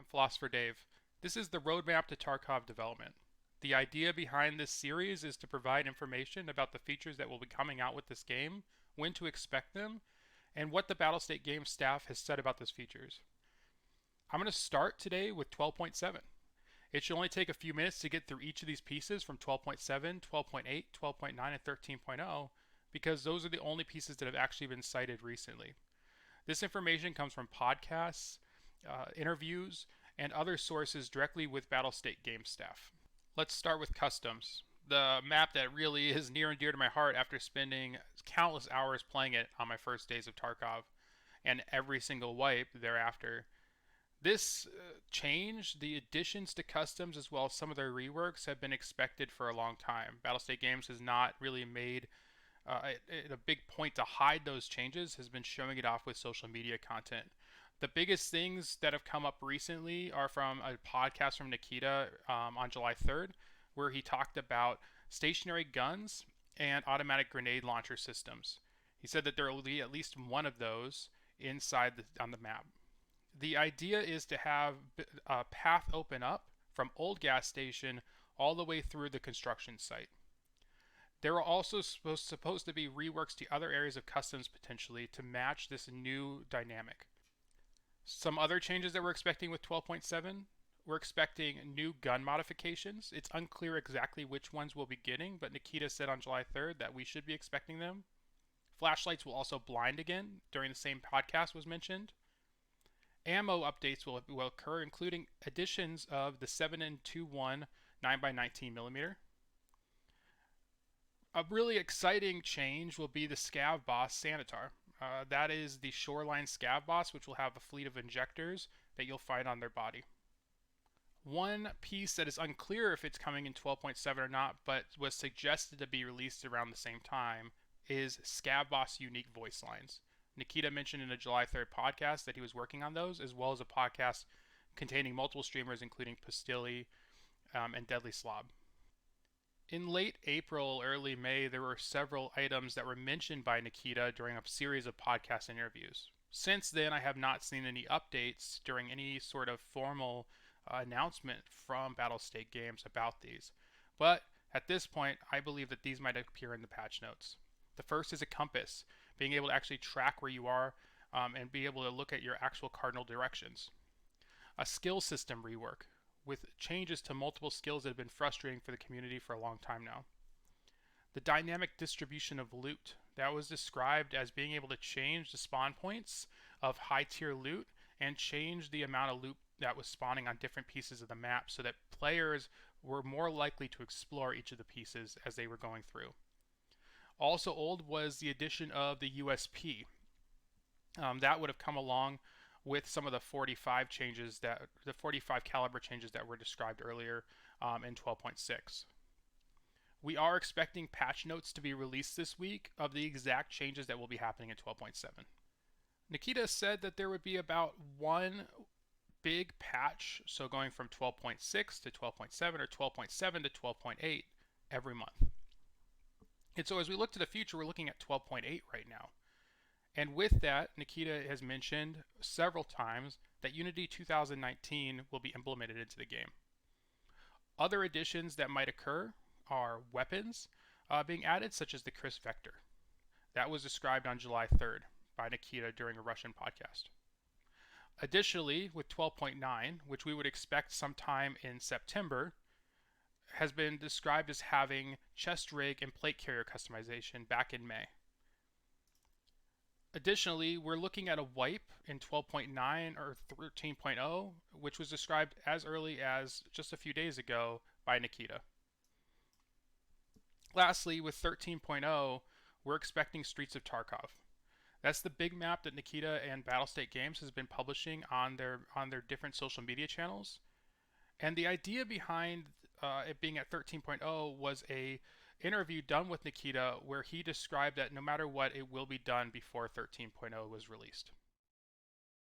I'm Philosopher Dave. This is the roadmap to Tarkov development. The idea behind this series is to provide information about the features that will be coming out with this game, when to expect them, and what the Battlestate Games staff has said about those features. I'm going to start today with 12.7. It should only take a few minutes to get through each of these pieces from 12.7, 12.8, 12.9, and 13.0 because those are the only pieces that have actually been cited recently. This information comes from podcasts, interviews, and other sources directly with Battlestate Games staff. Let's start with customs, the map that really is near and dear to my heart after spending countless hours playing it on my first days of Tarkov and every single wipe thereafter. This change, the additions to customs as well as some of their reworks have been expected for a long time. Battlestate Games has not really made a big point to hide those changes, has been showing it off with social media content. The biggest things that have come up recently are from a podcast from Nikita on July 3rd, where he talked about stationary guns and automatic grenade launcher systems. He said that there will be at least one of those on the map. The idea is to have a path open up from old gas station all the way through the construction site. There are also supposed to be reworks to other areas of customs potentially to match this new dynamic. Some other changes that we're expecting with 12.7, we're expecting new gun modifications. It's unclear exactly which ones we'll be getting, but Nikita said on July 3rd that we should be expecting them. Flashlights will also blind again during the same podcast was mentioned. Ammo updates will occur, including additions of the 7.2.1 9x19 millimeter. A really exciting change will be the Scav boss Sanitar. That is the Shoreline Scav boss, which will have a fleet of injectors that you'll find on their body. One piece that is unclear if it's coming in 12.7 or not, but was suggested to be released around the same time, is Scav boss unique voice lines. Nikita mentioned in a July 3rd podcast that he was working on those, as well as a podcast containing multiple streamers, including Pastilli and Deadly Slob. In late April, early May, there were several items that were mentioned by Nikita during a series of podcast interviews. Since then, I have not seen any updates during any sort of formal announcement from Battlestate Games about these. But at this point, I believe that these might appear in the patch notes. The first is a compass, being able to actually track where you are and be able to look at your actual cardinal directions. A skill system rework, with changes to multiple skills that have been frustrating for the community for a long time now. The dynamic distribution of loot, that was described as being able to change the spawn points of high tier loot and change the amount of loot that was spawning on different pieces of the map so that players were more likely to explore each of the pieces as they were going through. Also old was the addition of the USP. That would have come along with some of the 45 caliber changes that were described earlier in 12.6. We are expecting patch notes to be released this week of the exact changes that will be happening in 12.7. Nikita said that there would be about one big patch, so going from 12.6 to 12.7 or 12.7 to 12.8 every month. And so as we look to the future, we're looking at 12.8 right now. And with that, Nikita has mentioned several times that Unity 2019 will be implemented into the game. Other additions that might occur are weapons being added, such as the Chris Vector. That was described on July 3rd by Nikita during a Russian podcast. Additionally, with 12.9, which we would expect sometime in September, has been described as having chest rig and plate carrier customization back in May. Additionally, we're looking at a wipe in 12.9 or 13.0, which was described as early as just a few days ago by Nikita. Lastly, with 13.0, we're expecting Streets of Tarkov. That's the big map that Nikita and Battlestate Games has been publishing on their different social media channels. And the idea behind it being at 13.0 was a interview done with Nikita where he described that no matter what, it will be done before 13.0 was released.